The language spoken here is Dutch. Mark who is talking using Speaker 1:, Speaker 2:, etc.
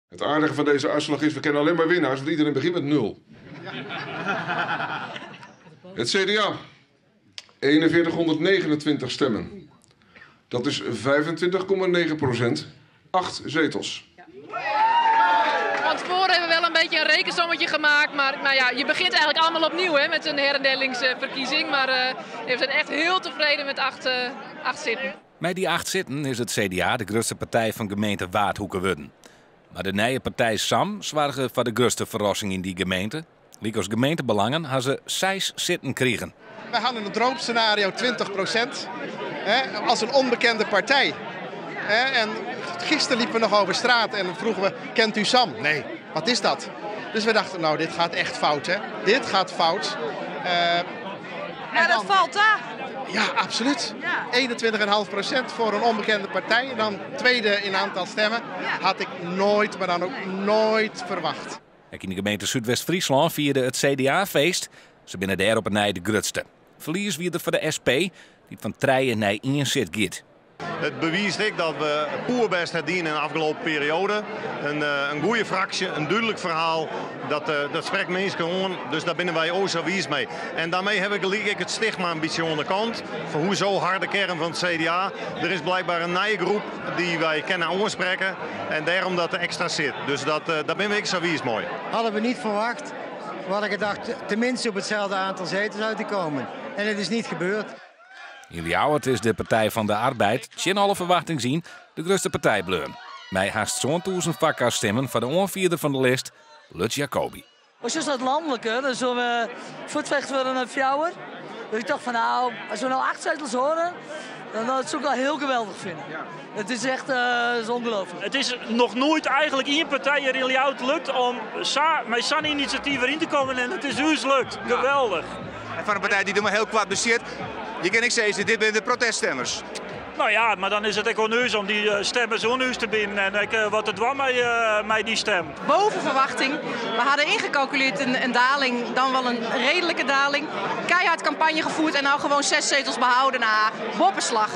Speaker 1: Het aardige van deze uitslag is, we kennen alleen maar winnaars, want iedereen begint met 0. Het CDA, 4129 stemmen. Dat is 25,9%, 8 zetels.
Speaker 2: Van tevoren hebben we wel een beetje een rekensommetje gemaakt, maar ja, je begint eigenlijk allemaal opnieuw hè, met een herendelingsverkiezing. Maar we zijn echt heel tevreden met 8 zitten.
Speaker 3: Met die 8 zitten is het CDA de grootste partij van gemeente Waardhoeken worden. Maar de nieuwe partij SAM zwaarde voor de grootste verrassing in die gemeente. Liek als gemeentebelangen hadden ze 6 zitten kregen.
Speaker 4: Wij hadden een droomscenario 20%. Als een onbekende partij. En gisteren liepen we nog over straat en vroegen we, kent u Sam? Nee, wat is dat? Dus we dachten, nou dit gaat echt fout hè. Dit gaat fout.
Speaker 5: Maar dat valt daar.
Speaker 4: Ja, absoluut. Ja. 21,5% voor een onbekende partij. En dan tweede in aantal stemmen. Ja. Had ik nooit, maar dan ook nooit verwacht.
Speaker 3: In de gemeente Zuidwest-Friesland vierde het CDA-feest. Ze binnen daar op een nij de grootste. Verlies wie er voor de SP, die van 3 naar 1 zit gaat.
Speaker 6: Het bewijst ik dat we poerbest het dienen in de afgelopen periode. Een goede fractie, een duidelijk verhaal. Dat spreekt mensen gewoon, dus daar binnen wij ook zo wies mee. En daarmee heb ik gelijk het stigma een beetje aan de kant. Voor hoe zo harde kern van het CDA. Er is blijkbaar een nieuwe groep die wij kennen aanspreken. En daarom dat er extra zit. Dus daar ben ik zo wies mooi.
Speaker 7: Hadden we niet verwacht. We hadden gedacht tenminste op hetzelfde aantal zetels uit te komen. En het is niet gebeurd.
Speaker 3: In Ljouwert is de Partij van de Arbeid, tjen alle verwachting zien, de grootste partij bleun. Mij haast zo'n 1000 vakkaars stemmen voor de onvierde van de lijst, Lutz Jacobi.
Speaker 8: Als je dat landelijke, dan zullen we voetvechten voor een fjouwer. Dus ik dacht van nou, als we nou 8 zetels horen, dan zou ik het wel heel geweldig vinden. Ja. Het is echt is ongelooflijk.
Speaker 9: Het is nog nooit eigenlijk één partij er in Ljouwert lukt om met zo'n initiatief erin te komen en het is dus lukt. Ja. Geweldig.
Speaker 10: En van een partij die doet me heel kwaad bezeerd. Je kan niks zeggen, dit zijn de proteststemmers.
Speaker 9: Nou ja, maar dan is het ook onheus om die stemmen zo onheus te binden en wat het dwam met die stem.
Speaker 5: Boven verwachting. We hadden ingecalculeerd een daling, dan wel een redelijke daling. Keihard campagne gevoerd en nou gewoon 6 zetels behouden na boppenslag.